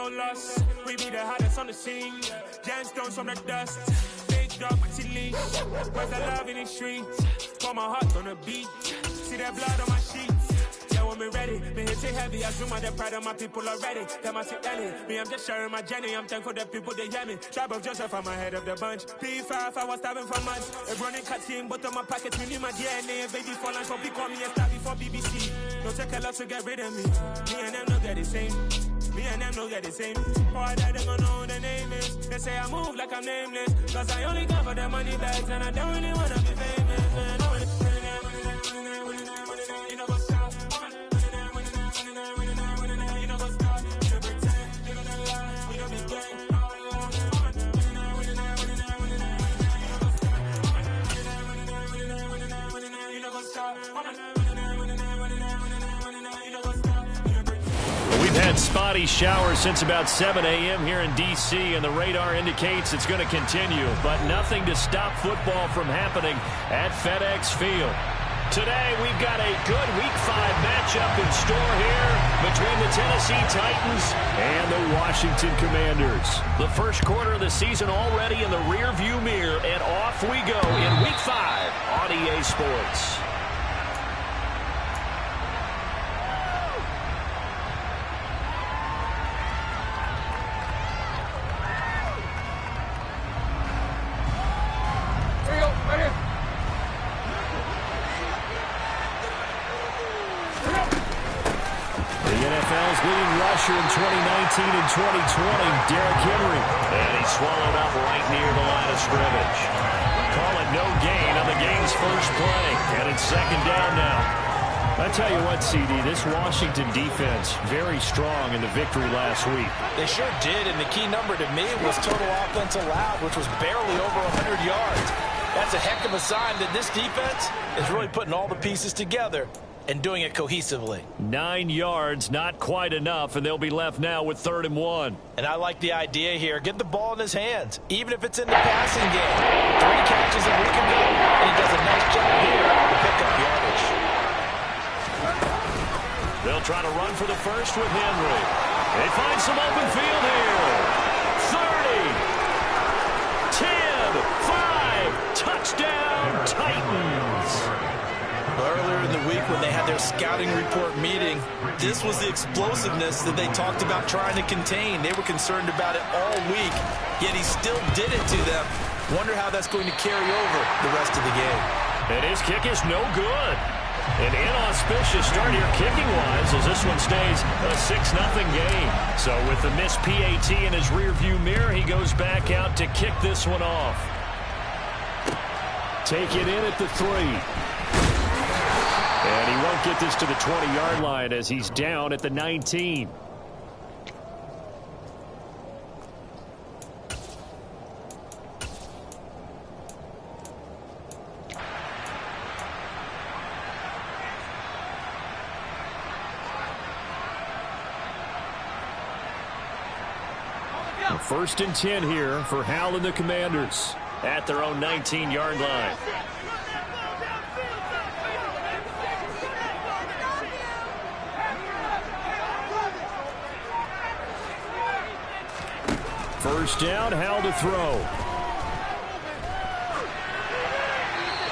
no loss. We be the hottest on the scene. Gemstones from the dust. Big dog, leash. Where's the love in the streets? Pour my heart on the beat. See that blood on my sheets. Yeah, when me ready, me hit it heavy. I assume I'm the pride of my people already. Them I see Ellie. Me, I'm just sharing my journey. I'm thankful the people they hear me. Tribe of Joseph, I'm ahead of the bunch. P5, I was starving for months. A running cut team, but on my pockets, we need my DNA. Baby for lunch, but call me a star before BBC. Don't take a lot to get rid of me. Me and them don't get the same. Me and them don't get the same. Boy, that they gonna know who the name is. They say I move like I'm nameless. Cause I only come for the money bags and I don't really wanna be famous, man. You know what's up? You know what's up? You pretend, you gonna lie, we don't be gang. You know what's up? We've had spotty showers since about 7 a.m. here in D.C., and the radar indicates it's going to continue, but nothing to stop football from happening at FedEx Field. Today, we've got a good Week 5 matchup in store here between the Tennessee Titans and the Washington Commanders. The first quarter of the season already in the rearview mirror, and off we go in Week 5 on EA Sports. In 2019 and 2020, Derrick Henry. And he's swallowed up right near the line of scrimmage. Call it no gain on the game's first play. And it's second down now. I tell you what, CD, this Washington defense, very strong in the victory last week. They sure did, and the key number to me was total offense allowed, which was barely over 100 yards. That's a heck of a sign that this defense is really putting all the pieces together and doing it cohesively. 9 yards, not quite enough, and they'll be left now with 3rd and 1. And I like the idea here. Get the ball in his hands, even if it's in the passing game. 3 catches a week ago, and he does a nice job here to pick up yardage. They'll try to run for the first with Henry. They find some open field here. 30, 10, 5, touchdown, Titans. Earlier in the week when they had their scouting report meeting, this was the explosiveness that they talked about trying to contain. They were concerned about it all week, yet he still did it to them. Wonder how that's going to carry over the rest of the game. And his kick is no good. An inauspicious start here kicking-wise as this one stays a 6-0 game. So with the missed PAT in his rearview mirror, he goes back out to kick this one off. Take it in at the 3. And he won't get this to the 20-yard line as he's down at the 19. First and 10 here for Hal and the Commanders at their own 19-yard line. First down, Hal to throw.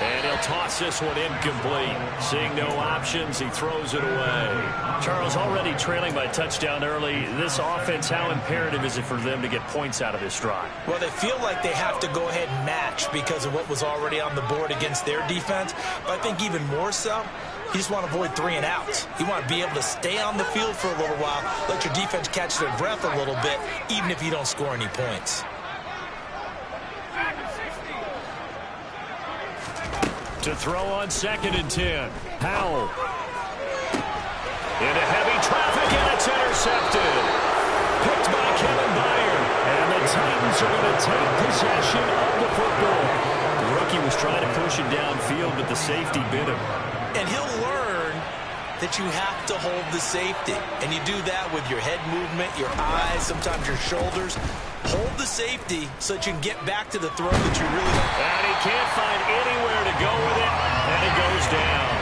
And he'll toss this one incomplete. Seeing no options, he throws it away. Charles, already trailing by touchdown early. This offense, how imperative is it for them to get points out of this drive? Well, they feel like they have to go ahead and match because of what was already on the board against their defense. But I think even more so, you just want to avoid 3 and outs. You want to be able to stay on the field for a little while, let your defense catch their breath a little bit, even if you don't score any points. To throw on 2nd and 10. Howell. Into heavy traffic, and it's intercepted. Picked by Kevin Byard. And the Titans are going to take possession of the football. The rookie was trying to push it downfield, but the safety bit him. And he'll learn that you have to hold the safety. And you do that with your head movement, your eyes, sometimes your shoulders. Hold the safety so that you can get back to the throw that you really want. And he can't find anywhere to go with it, and it goes down.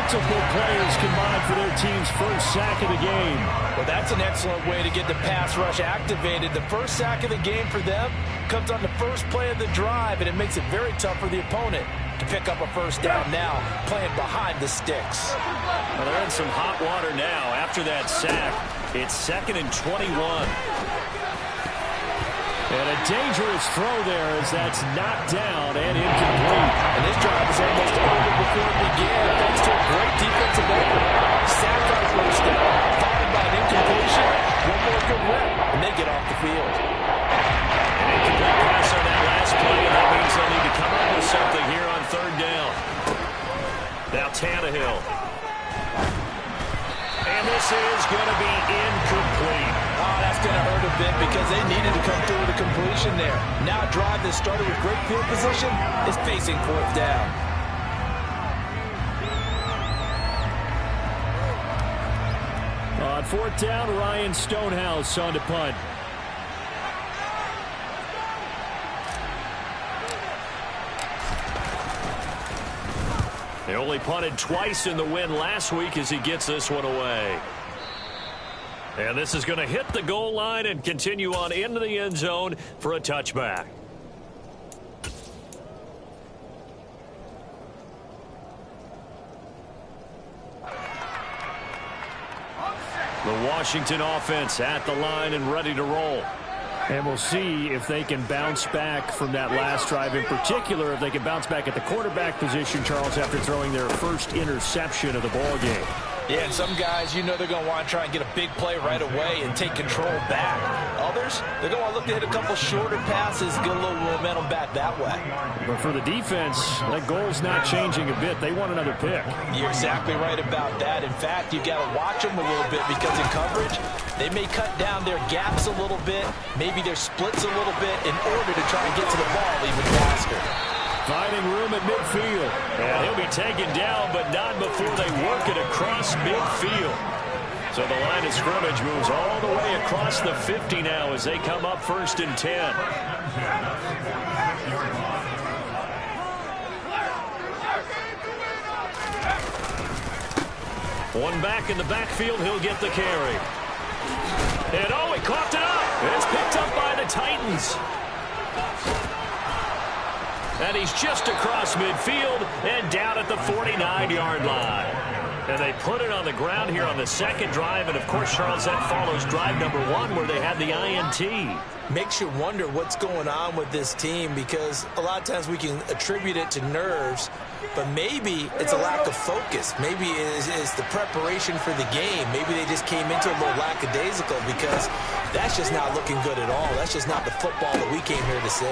multiple players combined for their team's first sack of the game. Well, that's an excellent way to get the pass rush activated. The first sack of the game for them comes on the first play of the drive, and it makes it very tough for the opponent to pick up a first down now, playing behind the sticks. Well, they're in some hot water now. After that sack, it's 2nd and 21. And a dangerous throw there as that's knocked down and incomplete. And this drive is almost over before it began, thanks to a great defensive effort. Sack on first down, followed by an incompletion. One more good rep, and they get off the field. An incomplete pass on that last play, and that means they'll need to come up with something here on 3rd down. Now Tannehill. And this is going to be incomplete. Oh, that's going to hurt a bit because they needed to come through with a completion there. Now a drive that started with great field position is facing 4th down. On 4th down, Ryan Stonehouse on to punt. They only punted twice in the win last week as he gets this one away. And this is going to hit the goal line and continue on into the end zone for a touchback. The Washington offense at the line and ready to roll. And we'll see if they can bounce back from that last drive. In particular, if they can bounce back at the quarterback position, Charles, after throwing their first interception of the ball game. Yeah, and some guys, you know they're going to want to try and get a big play right away and take control back. Others, they're going to want to look to hit a couple shorter passes, get a little momentum back that way. But for the defense, that goal's not changing a bit. They want another pick. You're exactly right about that. In fact, you've got to watch them a little bit because in coverage, they may cut down their gaps a little bit, maybe their splits a little bit in order to try and get to the ball even faster. Finding room at midfield. And he'll be taken down, but not before they work it across midfield. So the line of scrimmage moves all the way across the 50 now as they come up 1st and 10. One back in the backfield, he'll get the carry. And oh, he coughed it up. It's picked up by the Titans. And he's just across midfield and down at the 49-yard line. And they put it on the ground here on the 2nd drive. And, of course, Charles, that follows drive number 1 where they had the INT. Makes you wonder what's going on with this team because a lot of times we can attribute it to nerves, but maybe it's a lack of focus. Maybe it's the preparation for the game. Maybe they just came into a little lackadaisical because that's just not looking good at all. That's just not the football that we came here to see.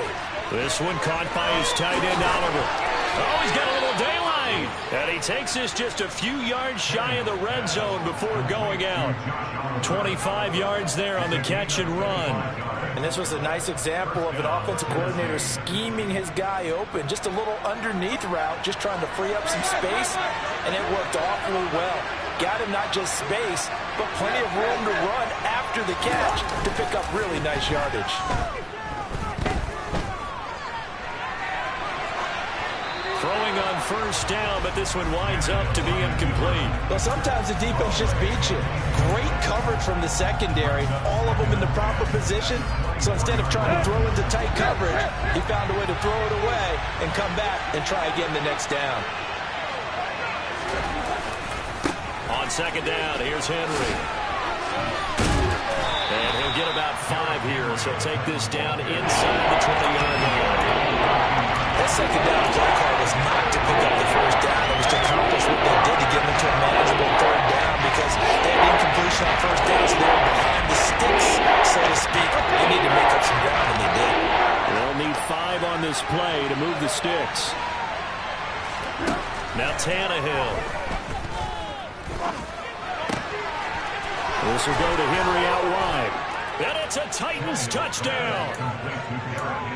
This one caught by his tight end, Oliver. Oh, he's got a little daylight. And he takes this just a few yards shy of the red zone before going out. 25 yards there on the catch and run. And this was a nice example of an offensive coordinator scheming his guy open. Just a little underneath route, just trying to free up some space, and it worked awfully well. Got him not just space, but plenty of room to run after the catch to pick up really nice yardage. Throwing on 1st down, but this one winds up to be incomplete. Well, sometimes the defense just beats you. Great coverage from the secondary, all of them in the proper position. So instead of trying to throw into tight coverage, he found a way to throw it away and come back and try again the next down. On 2nd down, here's Henry. And he'll get about 5 here, so take this down inside the 20-yard line. That 2nd down play call was not to pick up the 1st down. It was to accomplish what they did to get into a manageable 3rd down because they had incompletion on 1st down, so they were behind the sticks, so to speak. They need to make up some ground, and they did. They'll need 5 on this play to move the sticks. Now Tannehill. This will go to Henry out wide. And it's a Titans touchdown.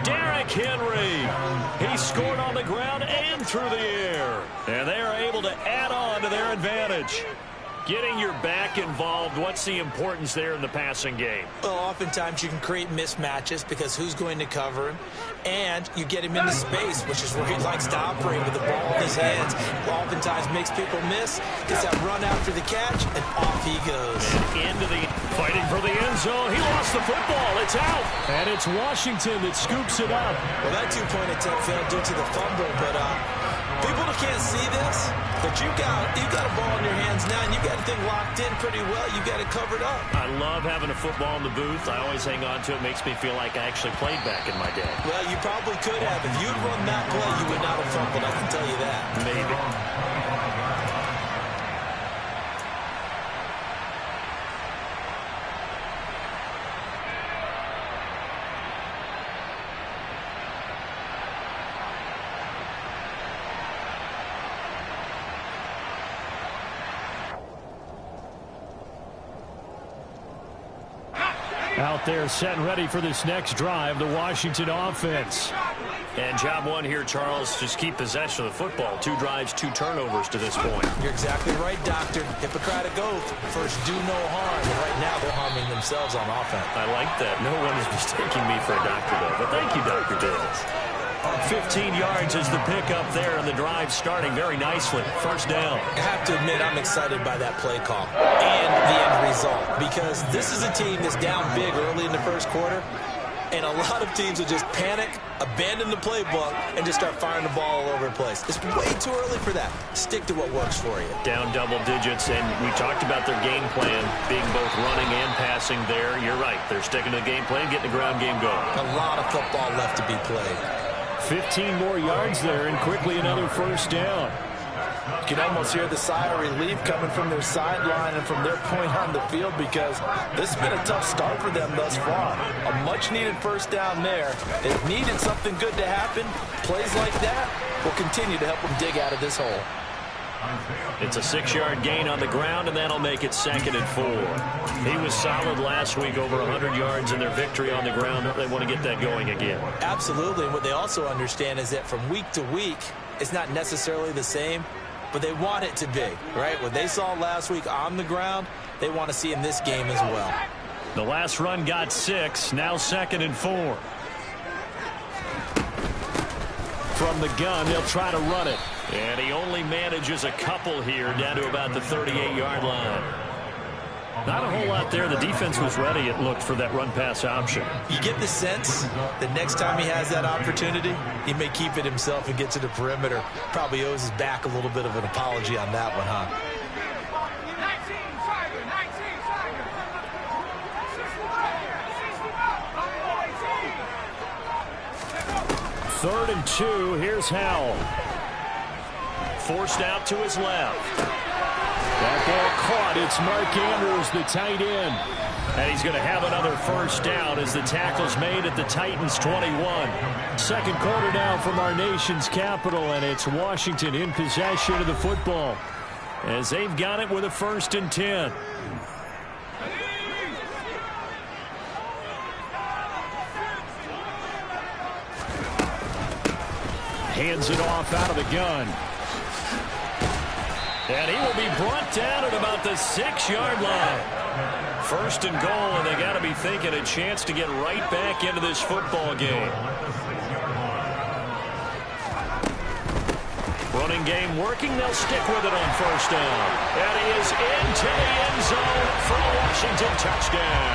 Derrick Henry. He scored on the ground and through the air. And they are able to add on to their advantage. Getting your back involved, what's the importance there in the passing game? Well, oftentimes you can create mismatches because who's going to cover him? And you get him into space, which is where he likes to operate with the ball in his hands. Oftentimes makes people miss, gets that run after the catch, and off he goes. And into the fighting for the end zone. He lost the football. It's out. And it's Washington that scoops it up. Well, that two-point attempt failed due to the fumble, but people that can't see this, but you got a ball in your hands now, and you got the thing locked in pretty well. You got it covered up. I love having a football in the booth. I always hang on to it. Makes me feel like I actually played back in my day. Well, you probably could have. If you'd run that play, you would not have fumbled. I can tell you that. Maybe. Out there set and ready for this next drive, the Washington offense. And job one here, Charles, just keep possession of the football. 2 drives, 2 turnovers to this point. You're exactly right, Doctor. Hippocratic oath. First, do no harm. And right now, they're harming themselves on offense. I like that. No one is mistaking me for a doctor, though. But thank you, Dr. Dales. 15 yards is the pickup there, and the drive starting very nicely. First down. I have to admit, I'm excited by that play call and the end result, because this is a team that's down big early in the first quarter, and a lot of teams will just panic, abandon the playbook, and just start firing the ball all over the place. It's way too early for that. Stick to what works for you. Down double digits, and we talked about their game plan being both running and passing there. You're right. They're sticking to the game plan, getting the ground game going. A lot of football left to be played. 15 more yards there, and quickly another first down. You can almost hear the sigh of relief coming from their sideline and from their point on the field, because this has been a tough start for them thus far. A much-needed first down there. They've needed something good to happen. Plays like that will continue to help them dig out of this hole. It's a 6-yard gain on the ground, and that'll make it 2nd and 4. He was solid last week, over 100 yards in their victory on the ground. They want to get that going again. Absolutely. And what they also understand is that from week to week, it's not necessarily the same, but they want it to be, right? What they saw last week on the ground, they want to see in this game as well. The last run got 6, now 2nd and 4. From the gun, they'll try to run it. And he only manages a couple here, down to about the 38-yard line. Not a whole lot there. The defense was ready, it looked, for that run-pass option. You get the sense that next time he has that opportunity, he may keep it himself and get to the perimeter. Probably owes his back a little bit of an apology on that one, huh? Third and 2. Here's Howell. Forced out to his left. That ball caught. It's Mark Andrews, the tight end. And he's going to have another first down as the tackle's made at the Titans' 21. Second quarter now from our nation's capital, and it's Washington in possession of the football as they've got it with a 1st and 10. Hands it off out of the gun. And he will be brought down at about the 6-yard line. 1st and goal, and they got to be thinking a chance to get right back into this football game. Running game working. They'll stick with it on 1st down. And he is into the end zone for a Washington touchdown.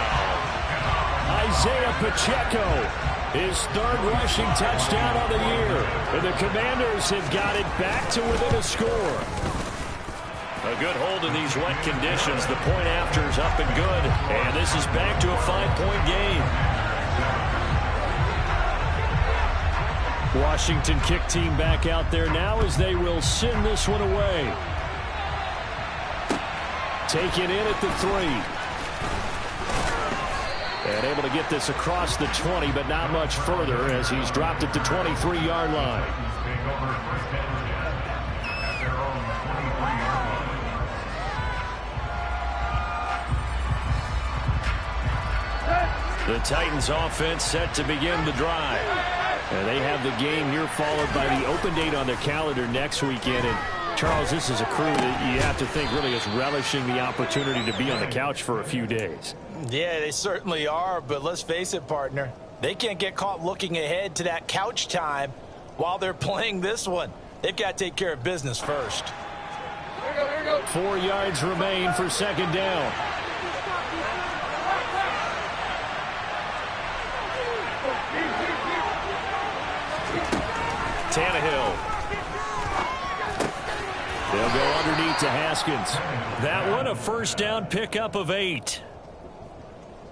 Isaiah Pacheco, his 3rd rushing touchdown of the year. And the Commanders have got it back to within a score. A good hold in these wet conditions. The point after is up and good. And this is back to a 5-point game. Washington kick team back out there now as they will send this one away. Taken in at the 3. And able to get this across the 20, but not much further as he's dropped at the 23-yard line. The Titans offense set to begin the drive. And they have the game here followed by the open date on their calendar next weekend. And Charles, this is a crew that you have to think really is relishing the opportunity to be on the couch for a few days. Yeah, they certainly are, but let's face it, partner. They can't get caught looking ahead to that couch time while they're playing this one. They've got to take care of business first. 4 yards remain for second down. Tannehill. They'll go underneath to Haskins. That one a first down pickup of 8.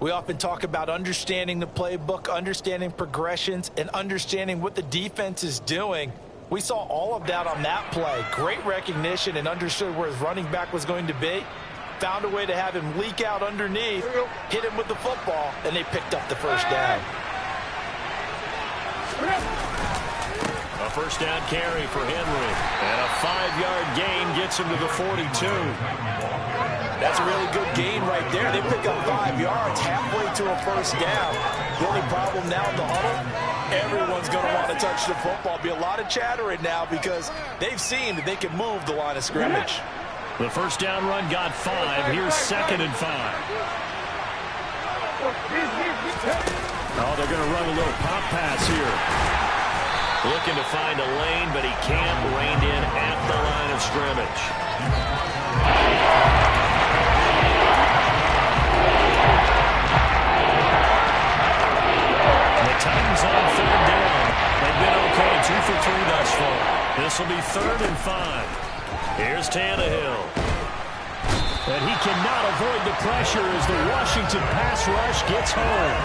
We often talk about understanding the playbook, understanding progressions, and understanding what the defense is doing. We saw all of that on that play. Great recognition and understood where his running back was going to be. Found a way to have him leak out underneath, hit him with the football, and they picked up the first down. A first down carry for Henry. And a 5-yard gain gets him to the 42. That's a really good gain right there. They pick up 5 yards halfway to a first down. The only problem now in the huddle, everyone's going to want to touch the football. Be a lot of chattering now because they've seen that they can move the line of scrimmage. The first down run got 5. Here's 2nd and 5. Oh, they're going to run a little pop pass here. Looking to find a lane, but he can't. Reined in at the line of scrimmage. The Titans on 3rd down. They've been okay, 2 for 3 thus far. This will be 3rd and 5. Here's Tannehill. And he cannot avoid the pressure as the Washington pass rush gets home.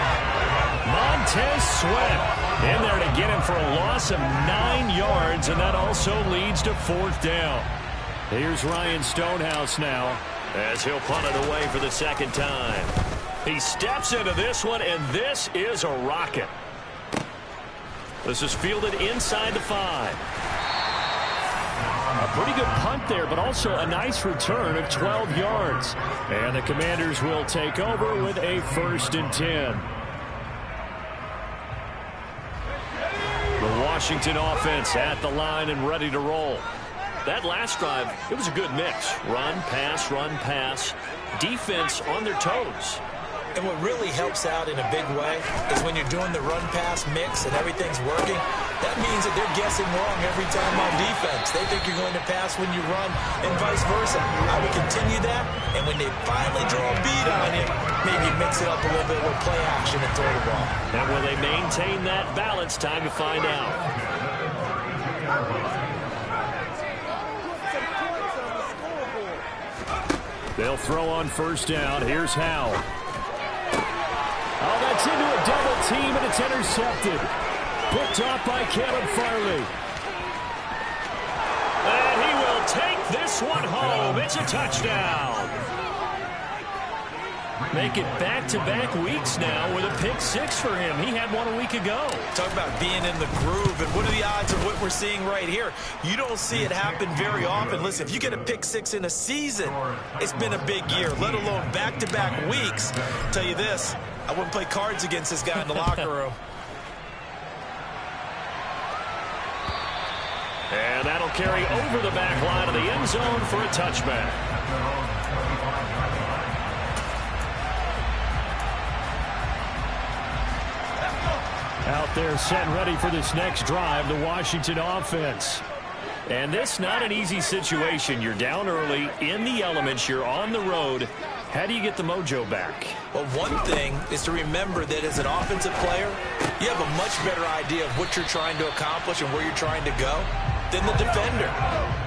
Montez Sweat in there to get him for a loss of 9 yards, and that also leads to 4th down. Here's Ryan Stonehouse now as he'll punt it away for the 2nd time. He steps into this one, and this is a rocket. This is fielded inside the 5. A pretty good punt there, but also a nice return of 12 yards. And the Commanders will take over with a 1st and 10. The Washington offense at the line and ready to roll. That last drive, it was a good mix. Run, pass, defense on their toes. And what really helps out in a big way is when you're doing the run-pass mix and everything's working, that means that they're guessing wrong every time on defense. They think you're going to pass when you run and vice versa. I would continue that, and when they finally draw a beat on you, maybe mix it up a little bit with play action and throw the ball. And will they maintain that balance? Time to find out. They'll throw on 1st down. Here's Howe. Oh, that's into a double team, and it's intercepted. Picked off by Caleb Farley. And he will take this one home. It's a touchdown. Make it back-to-back weeks now with a pick 6 for him. He had one a week ago. Talk about being in the groove, and what are the odds of what we're seeing right here? You don't see it happen very often. Listen, if you get a pick 6 in a season, it's been a big year, let alone back-to-back weeks. I'll tell you this, I wouldn't play cards against this guy in the locker room. And that'll carry over the back line of the end zone for a touchback. Out there set and ready for this next drive, the Washington offense. And this not an easy situation. You're down early, in the elements, you're on the road. How do you get the mojo back? Well, one thing is to remember that as an offensive player, you have a much better idea of what you're trying to accomplish and where you're trying to go than the defender.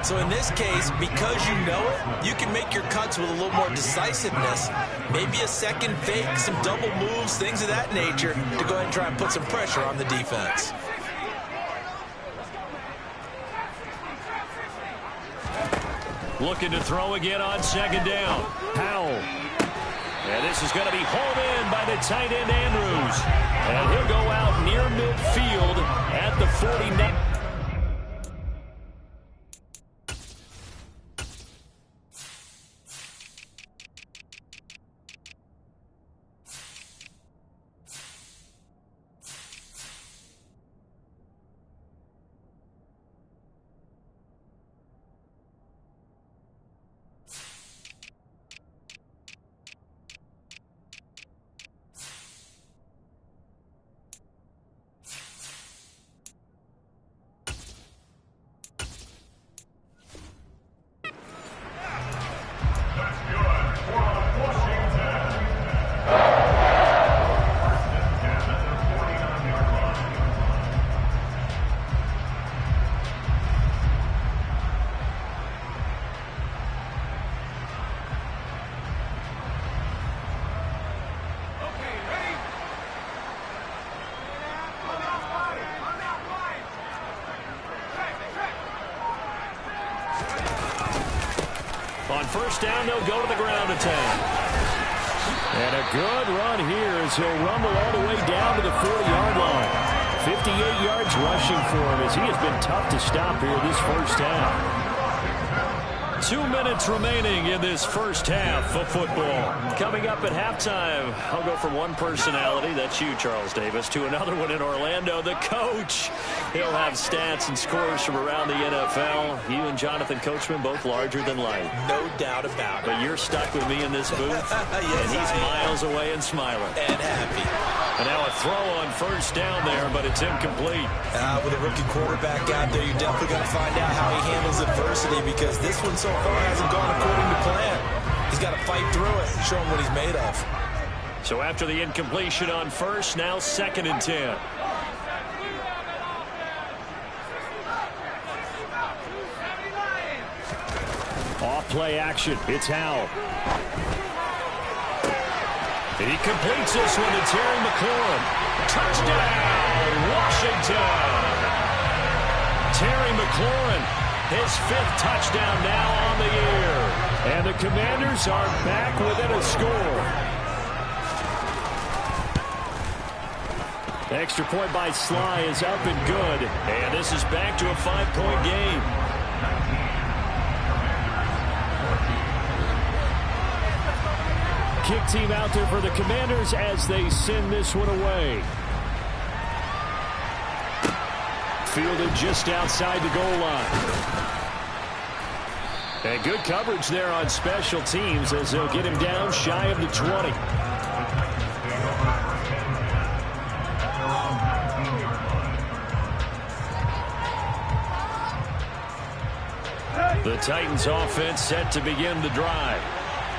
So in this case, because you know it, you can make your cuts with a little more decisiveness, maybe a second fake, some double moves, things of that nature, to go ahead and try and put some pressure on the defense. Looking to throw again on 2nd down. Powell. And this is going to be home in by the tight end Andrews. And he'll go out near midfield at the 49. On first down, they'll go to the ground attack. And a good run here as he'll rumble all the way down to the 40-yard line. 58 yards rushing for him as he has been tough to stop here this first half. 2 minutes remaining in this first half of football. Coming up at halftime, I'll go from one personality, that's you, Charles Davis, to another one in Orlando, the coach. He'll have stats and scores from around the NFL. You and Jonathan Coachman both larger than life. No doubt about it. But you're stuck with me in this booth, yes, and he's miles away and smiling. And happy. And now a throw on first down there, but it's incomplete. With a rookie quarterback out there, you're definitely going to find out how he handles adversity, because this one so far hasn't gone according to plan. He's got to fight through it and show him what he's made of. So after the incompletion on first, now 2nd and 10. Off play action. It's Howell. He completes this one to Terry McLaurin. Touchdown, Washington. Terry McLaurin, his 5th touchdown now on the year. And the Commanders are back within a score. Extra point by Sly is up and good. And this is back to a 5-point game. Kick team out there for the Commanders as they send this one away. Fielded just outside the goal line. And good coverage there on special teams as they'll get him down shy of the 20. The Titans offense set to begin the drive.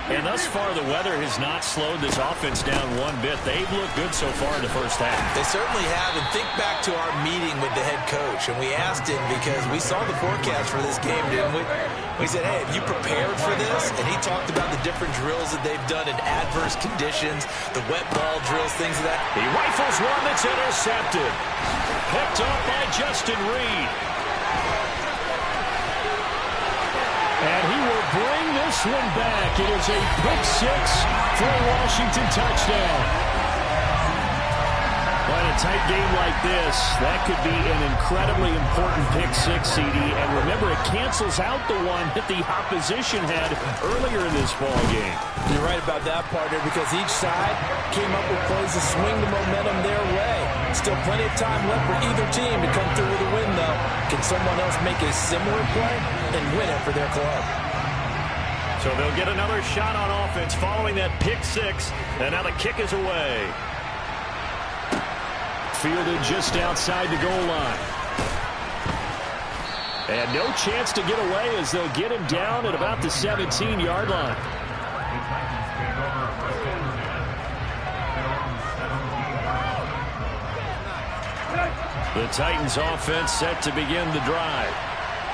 And thus far, the weather has not slowed this offense down one bit. They've looked good so far in the first half. They certainly have. And think back to our meeting with the head coach. And we asked him, because we saw the forecast for this game, didn't we? We said, hey, have you prepared for this? And he talked about the different drills that they've done in adverse conditions, the wet ball drills, things of that. He rifles one that's intercepted. Picked up by Justin Reed. And he will bring this one back. It is a pick 6 for a Washington touchdown. But in a tight game like this, that could be an incredibly important pick 6, CD. And remember, it cancels out the one that the opposition had earlier in this ball game. You're right about that, partner, because each side came up with plays to swing the momentum their way. Still plenty of time left for either team to come through with a win, though. Can someone else make a similar play and win it for their club? So they'll get another shot on offense following that pick 6. And now the kick is away. Fielded just outside the goal line. And no chance to get away as they'll get him down at about the 17-yard line. The Titans offense set to begin the drive.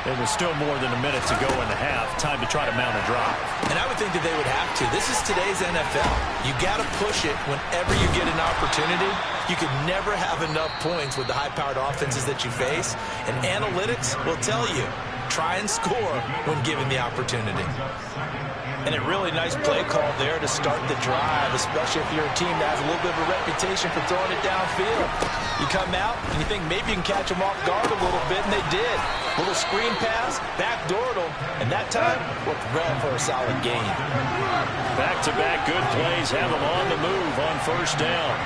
And with still more than a minute to go in the half, time to try to mount a drive. And I would think that they would have to. This is today's NFL. You got to push it whenever you get an opportunity. You could never have enough points with the high-powered offenses that you face. And analytics will tell you, try and score when given the opportunity. And a really nice play call there to start the drive, especially if you're a team that has a little bit of a reputation for throwing it downfield. You come out and you think maybe you can catch them off guard a little bit, and they did. Little screen pass, backdoored them, and that time worked well for a solid gain. Back-to-back good plays have them on the move on first down.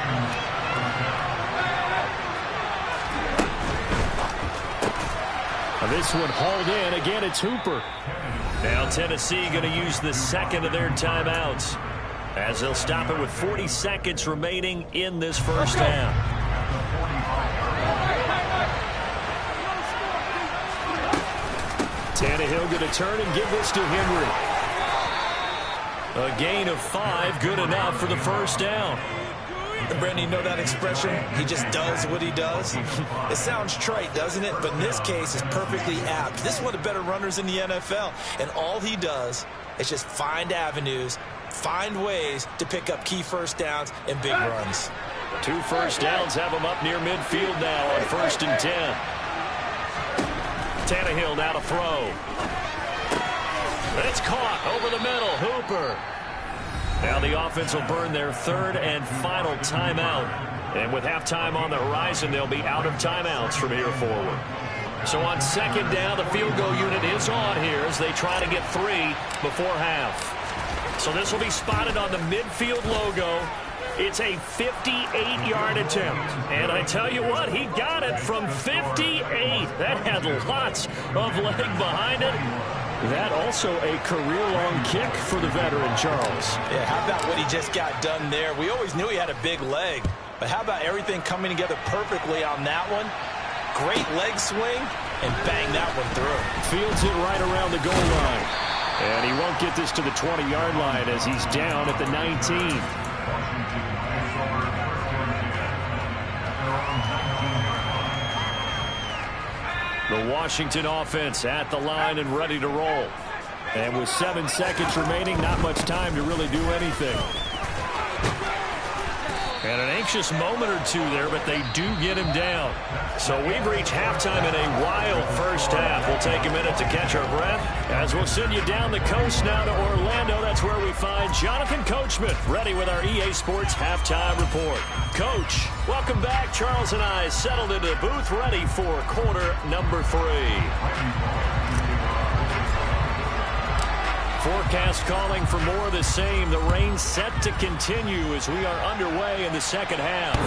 This one hauled in. Again, it's Hooper. Now Tennessee going to use the second of their timeouts as they'll stop it with 40 seconds remaining in this first half. Tannehill going to turn and give this to Henry. A gain of 5, good enough for the first down. Brandon, you know that expression? He just does what he does. It sounds trite, doesn't it? But in this case, it's perfectly apt. This is one of the better runners in the NFL. And all he does is just find avenues, find ways to pick up key first downs and big runs. 2 first downs have him up near midfield now on 1st and 10. Tannehill now to throw. It's caught over the middle. Hooper. Now the offense will burn their third and final timeout. And with halftime on the horizon, they'll be out of timeouts from here forward. So on second down, the field goal unit is on here as they try to get 3 before half. So this will be spotted on the midfield logo. It's a 58-yard attempt. And I tell you what, he got it from 58. That had lots of leg behind it. That also a career-long kick for the veteran, Charles. Yeah, how about what he just got done there? We always knew he had a big leg. But how about everything coming together perfectly on that one? Great leg swing, and bang that one through. Fields it right around the goal line. And he won't get this to the 20-yard line as he's down at the 19. The Washington offense at the line and ready to roll. And with 7 seconds remaining, not much time to really do anything. And an anxious moment or two there, but they do get him down. So we've reached halftime in a wild first half. We'll take a minute to catch our breath as we'll send you down the coast now to Orlando. That's where we find Jonathan Coachman, ready with our EA Sports Halftime Report. Coach, welcome back. Charles and I settled into the booth, ready for quarter number 3. Forecast calling for more of the same. The rain set to continue as we are underway in the second half.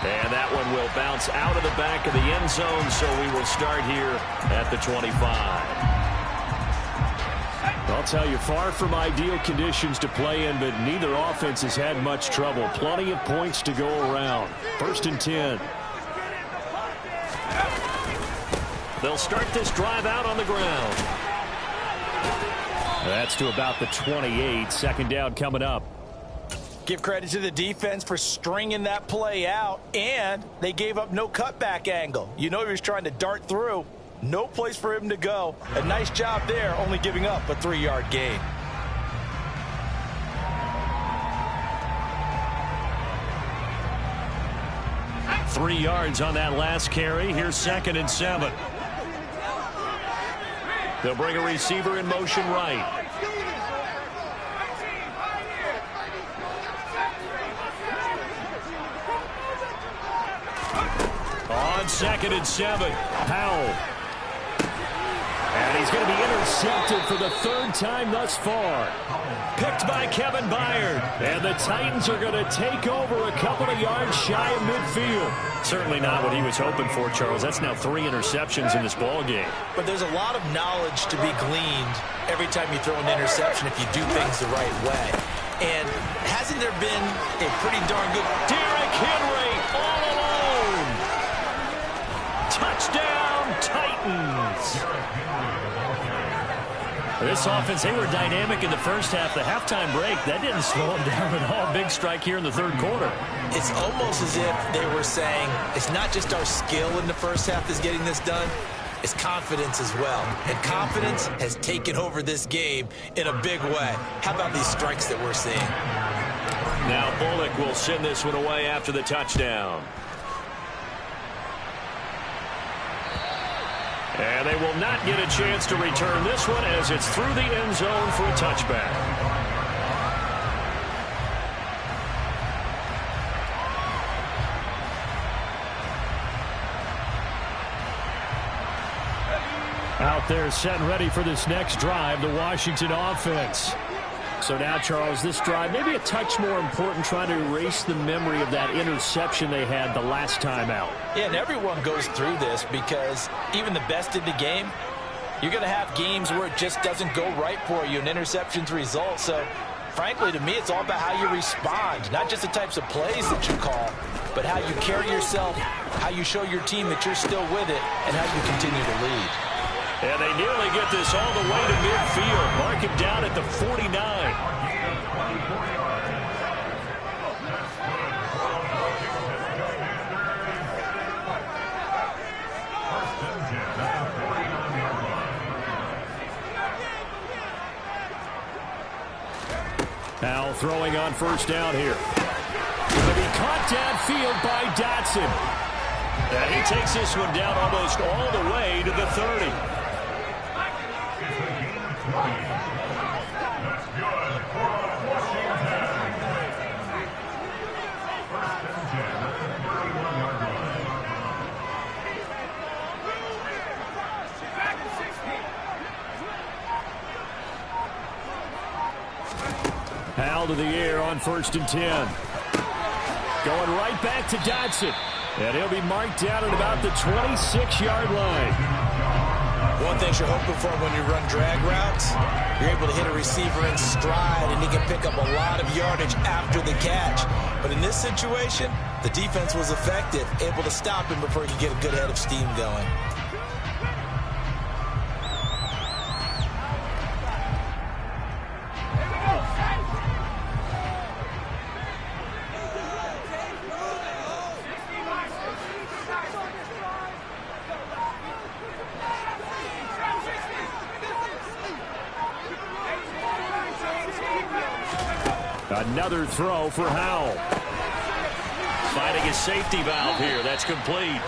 And that one will bounce out of the back of the end zone, so we will start here at the 25. I'll tell you, far from ideal conditions to play in, but neither offense has had much trouble. Plenty of points to go around. 1st and 10. They'll start this drive out on the ground. That's to about the 28. 2nd down coming up. Give credit to the defense for stringing that play out, and they gave up no cutback angle. You know he was trying to dart through. No place for him to go. A nice job there, only giving up a 3-yard gain. Three yards on that last carry. Here's 2nd and 7. They'll bring a receiver in motion right. On 2nd and 7, Powell. And he's going to be intercepted for the 3rd time thus far. Picked by Kevin Byard. And the Titans are going to take over a couple of yards shy of midfield. Certainly not what he was hoping for, Charles. That's now 3 interceptions in this ball game. But there's a lot of knowledge to be gleaned every time you throw an interception if you do things the right way. And hasn't there been a pretty darn good... Derrick Henry all alone. Touchdown, Titans. This offense, they were dynamic in the first half. The halftime break, that didn't slow them down at all. Big strike here in the 3rd quarter. It's almost as if they were saying, it's not just our skill in the first half that's getting this done, it's confidence as well. And confidence has taken over this game in a big way. How about these strikes that we're seeing? Now Bullock will send this one away after the touchdown. And they will not get a chance to return this one as it's through the end zone for a touchback. Out there set and ready for this next drive, the Washington offense. So now, Charles, this drive maybe a touch more important, trying to erase the memory of that interception they had the last time out. Yeah, and everyone goes through this because even the best in the game, you're going to have games where it just doesn't go right for you, and interceptions result. So, frankly, to me, it's all about how you respond, not just the types of plays that you call, but how you carry yourself, how you show your team that you're still with it, and how you continue to lead. And they nearly get this all the way to midfield. Mark him down at the 49. Powell throwing on 1st down here. Going to be caught downfield by Dotson. And he takes this one down almost all the way to the 30. Howell to the air on 1st and 10. Going right back to Dotson. And he'll be marked down at about the 26-yard line. One thing you're hoping for when you run drag routes, you're able to hit a receiver in stride, and he can pick up a lot of yardage after the catch. But in this situation, the defense was effective, able to stop him before he could get a good head of steam going. Another throw for Howell. Finding his safety valve here. That's complete.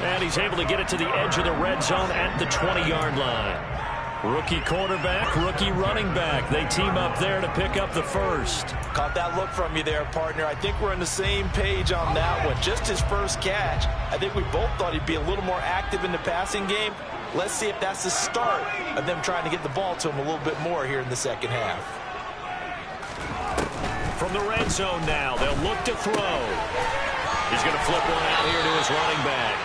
And he's able to get it to the edge of the red zone at the 20-yard line. Rookie quarterback, rookie running back. They team up there to pick up the first. Caught that look from you there, partner. I think we're on the same page on that one. Just his first catch. I think we both thought he'd be a little more active in the passing game. Let's see if that's the start of them trying to get the ball to him a little bit more here in the second half. From the red zone now, they'll look to throw. He's going to flip one out here to his running back.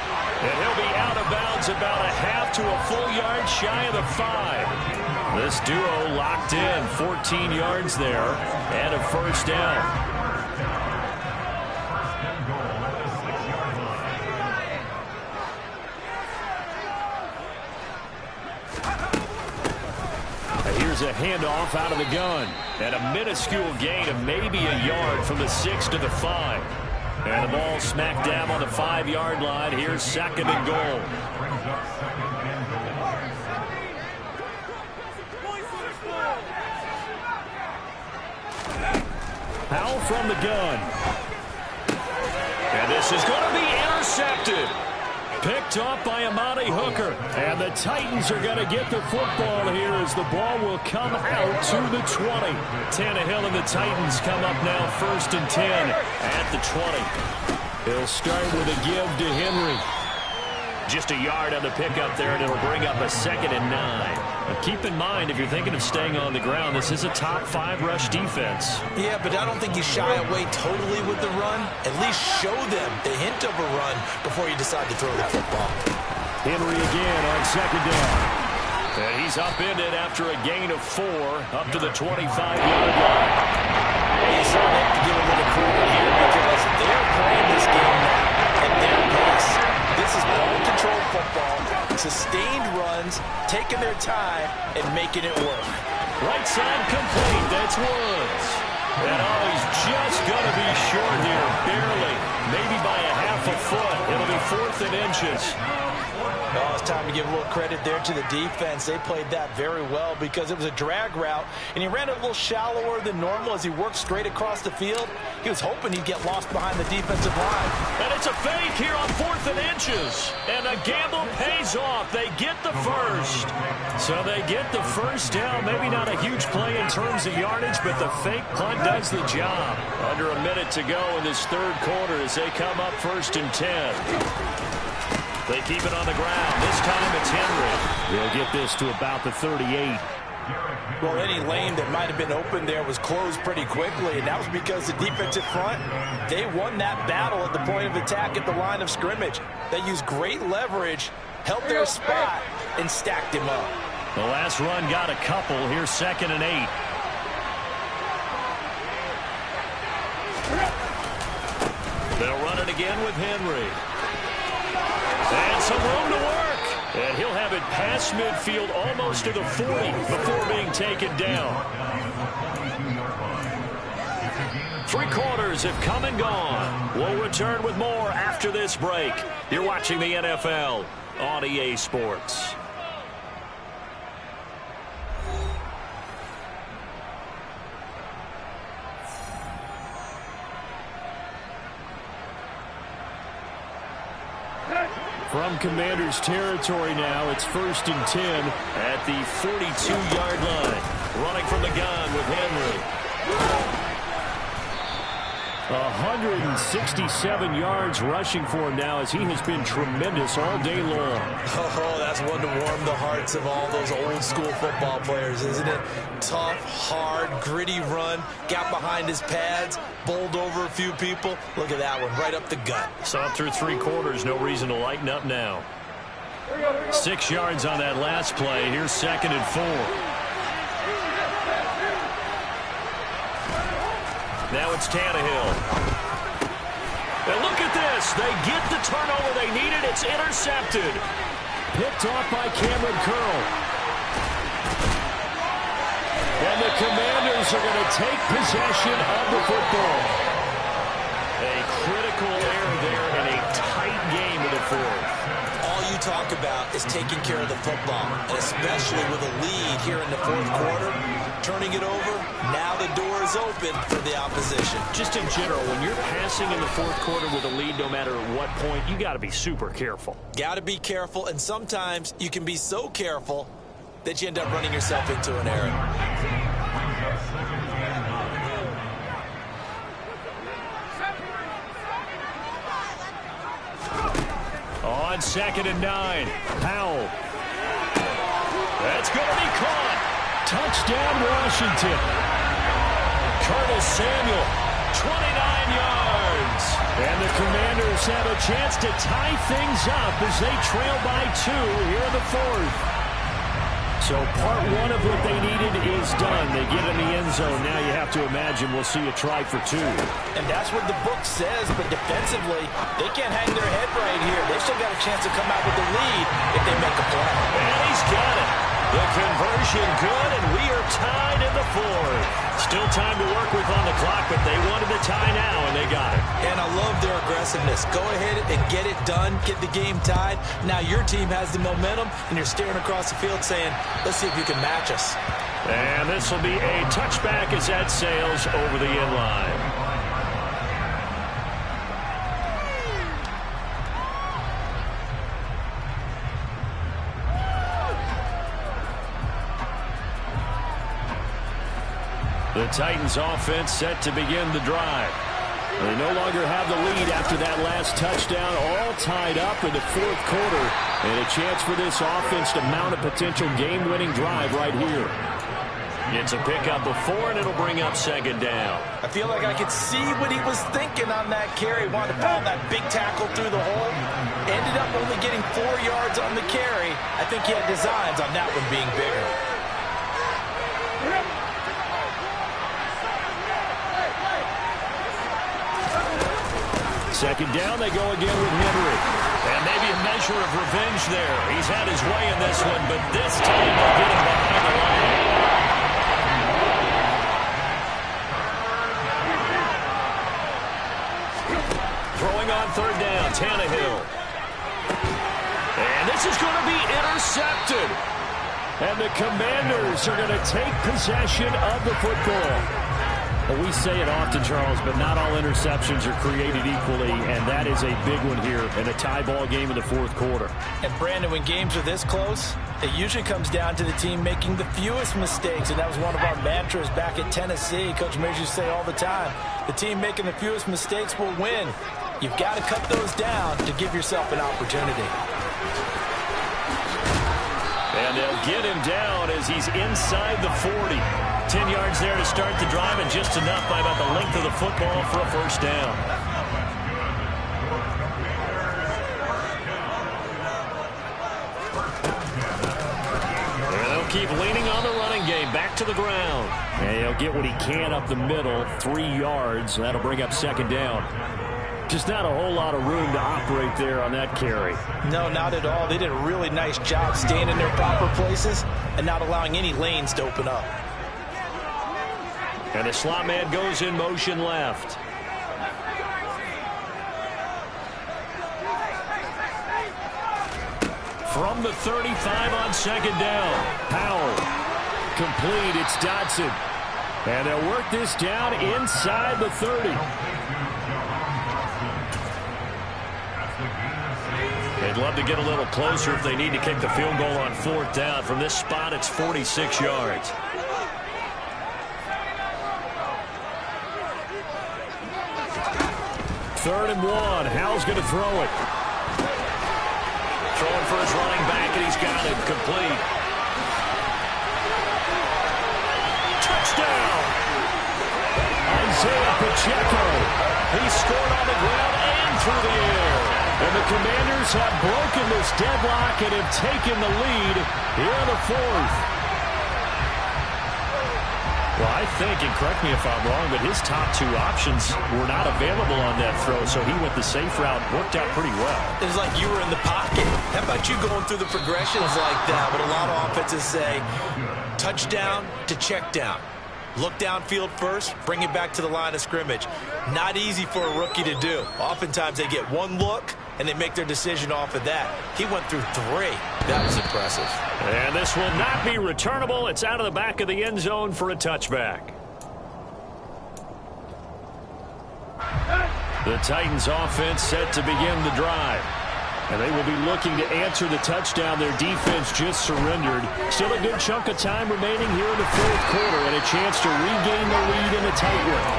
And he'll be out of bounds about a half to a full yard shy of the 5. This duo locked in, 14 yards there, and a first down. Here's a handoff out of the gun. And a minuscule gain of maybe a yard from the 6 to the 5. And the ball smack dab on the 5-yard line. Here's 2nd and goal. Howell from the gun. And this is going to be intercepted. Picked off by Amani Hooker. And the Titans are going to get the football here as the ball will come out to the 20. Tannehill and the Titans come up now 1st and 10 at the 20. He'll start with a give to Henry. Just a yard on the pickup there, and it'll bring up a 2nd and 9. Now keep in mind, if you're thinking of staying on the ground, this is a top 5 rush defense. Yeah, but I don't think you shy away totally with the run. At least show them the hint of a run before you decide to throw the football. Henry again on 2nd down. And he's upended after a gain of 4 up to the 25-yard line. You certainly have to give a little credit here because they're playing this game now at their pace. This is ball-controlled football, sustained runs, taking their time, and making it work. Right side complete. That's Woods. And he's just going to be short here, barely. Maybe by a half a foot. It'll be 4th and inches. Oh, it's time to give a little credit there to the defense. They played that very well because it was a drag route, and he ran it a little shallower than normal as he worked straight across the field. He was hoping he'd get lost behind the defensive line. And it's a fake here on 4th and inches. And the gamble pays off. They get the first. So they get the first down. Maybe not a huge play in terms of yardage, but the fake punt does the job. Under a minute to go in this 3rd quarter as they come up 1st and 10. They keep it on the ground. This time it's Henry. They'll get this to about the 38. Well, any lane that might have been open there was closed pretty quickly, and that was because the defensive front, they won that battle at the point of attack at the line of scrimmage. They used great leverage, held their spot, and stacked him up. The last run got a couple. Here's 2nd and 8. They'll run it again with Henry. And some room to work. And he'll have it past midfield almost to the 40 before being taken down. 3 quarters have come and gone. We'll return with more after this break. You're watching the NFL on EA Sports. From Commanders territory now, it's 1st and 10 at the 42-yard line. Running from the gun with Henry. 167 yards rushing for him now as he has been tremendous all day long. Oh, that's one to warm the hearts of all those old school football players, isn't it? Tough, hard, gritty run, got behind his pads, bowled over a few people. Look at that one, right up the gut. Saw through 3 quarters, no reason to lighten up now. 6 yards on that last play. Here's 2nd and 4. Now it's Tannehill. And look at this. They get the turnover they needed. It's intercepted. Picked off by Cameron Curl. And the Commanders are going to take possession of the football. A critical error there in a tight game in the 4th. All you talk about is taking care of the football, and especially with a lead here in the 4th quarter, turning it over, now the door is open for the opposition. Just in general, when you're passing in the 4th quarter with a lead, no matter at what point, you got to be super careful. Got to be careful, and sometimes you can be so careful that you end up running yourself into an error. On 2nd and 9, Powell. That's going to be caught. Touchdown, Washington. Curtis Samuel, 29 yards. And the Commanders have a chance to tie things up as they trail by 2 here in the 4th. So part 1 of what they needed is done. They get in the end zone. Now you have to imagine we'll see a try for 2. And that's what the book says, but defensively, they can't hang their head right here. They've still got a chance to come out with the lead if they make a play. And he's got it. The conversion good, and we are tied in the 4th. Still time to work with on the clock, but they wanted the tie now, and they got it. And I love their aggressiveness. Go ahead and get it done, get the game tied. Now your team has the momentum, and you're staring across the field saying, let's see if you can match us. And this will be a touchback as that sails over the end line. The Titans offense set to begin the drive. They no longer have the lead after that last touchdown, all tied up in the 4th quarter. And a chance for this offense to mount a potential game-winning drive right here. It's a pickup of 4, and it'll bring up 2nd down. I feel like I could see what he was thinking on that carry. Wanted to follow that big tackle through the hole. Ended up only getting 4 yards on the carry. I think he had designs on that one being bigger. 2nd down, they go again with Henry. And maybe a measure of revenge there. He's had his way in this one, but this time they'll get him behind the line. Throwing on 3rd down, Tannehill. And this is going to be intercepted. And the Commanders are going to take possession of the football. Well, we say it often, Charles, but not all interceptions are created equally, and that is a big one here in a tie ball game in the 4th quarter. And, Brandon, when games are this close, it usually comes down to the team making the fewest mistakes, and that was one of our mantras back at Tennessee. Coach Major used to say all the time, the team making the fewest mistakes will win. You've got to cut those down to give yourself an opportunity. And they'll get him down as he's inside the 40. 10 yards there to start the drive, and just enough by about the length of the football for a 1st down. And they'll keep leaning on the running game. Back to the ground. And he'll get what he can up the middle. 3 yards. That'll bring up 2nd down. Just not a whole lot of room to operate there on that carry. No, not at all. They did a really nice job staying in their proper places and not allowing any lanes to open up. And the slot man goes in motion left. From the 35 on 2nd down. Powell. Complete. It's Dotson. And they'll work this down inside the 30. And they'd love to get a little closer if they need to kick the field goal on 4th down. From this spot, it's 46 yards. Third and 1. Howell's going to throw it. Throwing for his running back, and he's got it complete. Touchdown! Isaiah Pacheco. He scored on the ground and through the air. And the Commanders have broken this deadlock and have taken the lead here in the 4th. Well, I think, and correct me if I'm wrong, but his top 2 options were not available on that throw, so he went the safe route, worked out pretty well. It was like you were in the pocket. How about you going through the progressions like that? But a lot of offenses say touchdown to check down. Look downfield first, bring it back to the line of scrimmage. Not easy for a rookie to do. Oftentimes they get one look, and they make their decision off of that. He went through 3. That was impressive. And this will not be returnable. It's out of the back of the end zone for a touchback. The Titans offense set to begin the drive. And they will be looking to answer the touchdown their defense just surrendered. Still a good chunk of time remaining here in the 4th quarter and a chance to regain the lead in a tight one.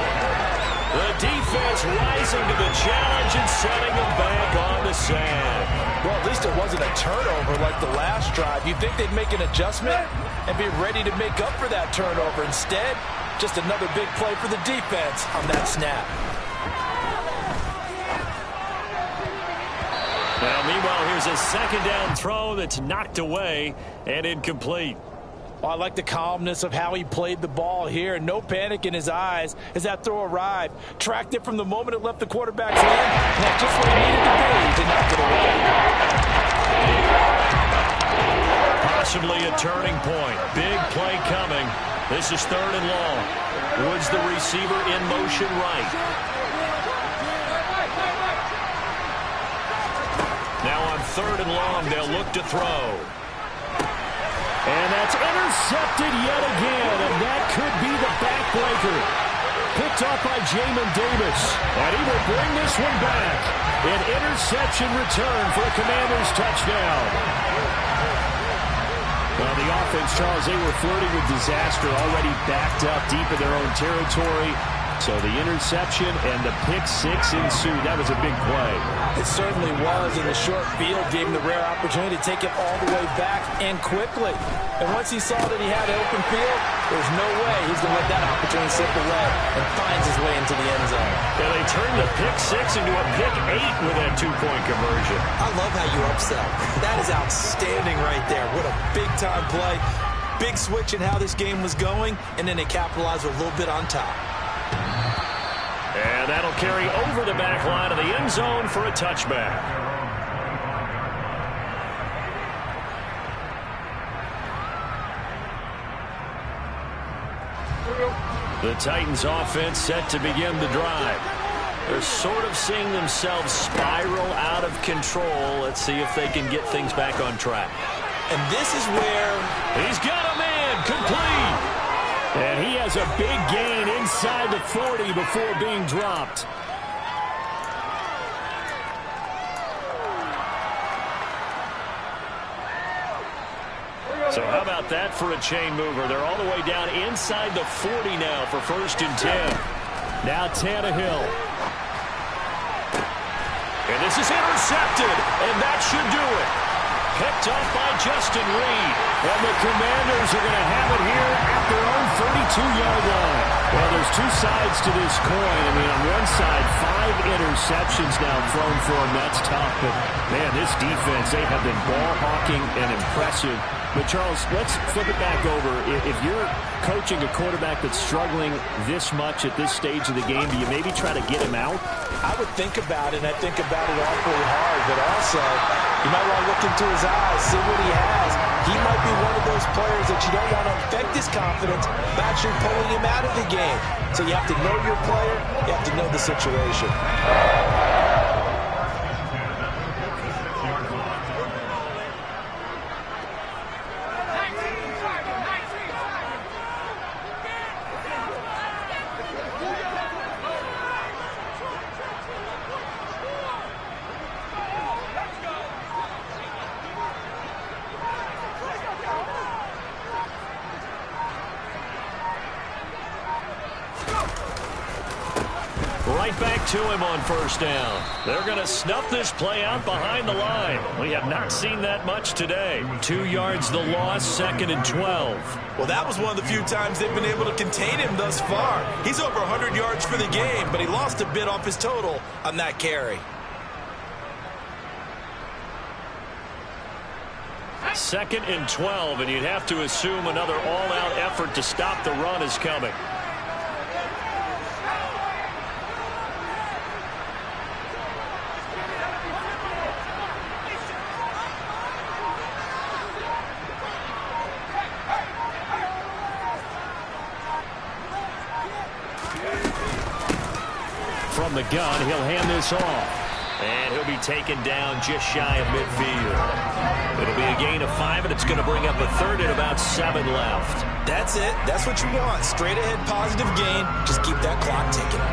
The defense rising to the challenge and setting them back on the sand. Well, at least it wasn't a turnover like the last drive. You'd think they'd make an adjustment and be ready to make up for that turnover. Instead, just another big play for the defense on that snap. Now, meanwhile, here's a 2nd down throw that's knocked away and incomplete. Well, I like the calmness of how he played the ball here. No panic in his eyes as that throw arrived. Tracked it from the moment it left the quarterback's hand. And that's just what he needed to do to knock it away. Possibly a turning point. Big play coming. This is 3rd and long. Woods, the receiver, in motion right. Now on 3rd and long, they'll look to throw. And that's intercepted yet again, and that could be the backbreaker. Picked off by Jamin Davis, and he will bring this one back. An interception return for a Commanders touchdown. Well, the offense, Charles, they were flirting with disaster, already backed up deep in their own territory. So the interception and the pick 6 ensued. That was a big play. It certainly was, and the short field gave him the rare opportunity to take it all the way back and quickly. And once he saw that he had an open field, there's no way he's going to let that opportunity slip away, and finds his way into the end zone. Yeah, they turned the pick 6 into a pick 8 with that 2-point conversion. I love how you upsell. That is outstanding right there. What a big-time play. Big switch in how this game was going, and then they capitalized a little bit on top. And that'll carry over the back line of the end zone for a touchback. The Titans offense set to begin the drive. They're sort of seeing themselves spiral out of control. Let's see if they can get things back on track. And this is where he's got a man complete. And he has a big gain inside the 40 before being dropped. So how about that for a chain mover? They're all the way down inside the 40 now for 1st and 10. Now Tannehill. And this is intercepted, and that should do it. Picked off by Justin Reed. And the Commanders are going to have it here at their own 32-yard line. Well, there's 2 sides to this coin. I mean, on one side, 5 interceptions now thrown for them. That's tough. But, man, this defense, they have been ball hawking and impressive. But, Charles, let's flip it back over. If you're coaching a quarterback that's struggling this much at this stage of the game, do you maybe try to get him out? I would think about it, and I think about it awfully hard. But also, you might want to look into his eyes, see what he has. He might be one of those players that you don't want to affect his confidence by actually pulling him out of the game. So you have to know your player. You have to know the situation. Right back to him on first down. They're going to snuff this play out behind the line. We have not seen that much today. 2 yards the loss, 2nd and 12. Well, that was one of the few times they've been able to contain him thus far. He's over 100 yards for the game, but he lost a bit off his total on that carry. 2nd and 12, and you'd have to assume another all-out effort to stop the run is coming. From the gun, he'll hand this off. And he'll be taken down just shy of midfield. It'll be a gain of 5, and it's going to bring up a 3rd and about 7 left. That's it. That's what you want. Straight ahead positive gain. Just keep that clock ticking.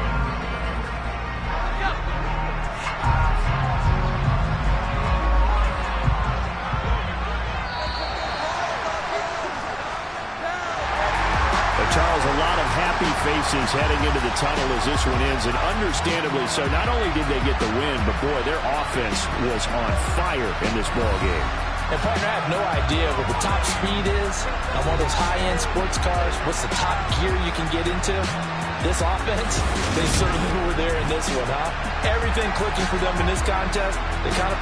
Charles, a lot of happy faces heading into the tunnel as this one ends, and understandably so. Not only did they get the win, but, boy, their offense was on fire in this ball game. And, partner, I have no idea what the top speed is on one of those high-end sports cars. What's the top gear you can get into? This offense, they certainly were there in this one, huh? Everything clicking for them in this contest. They kind of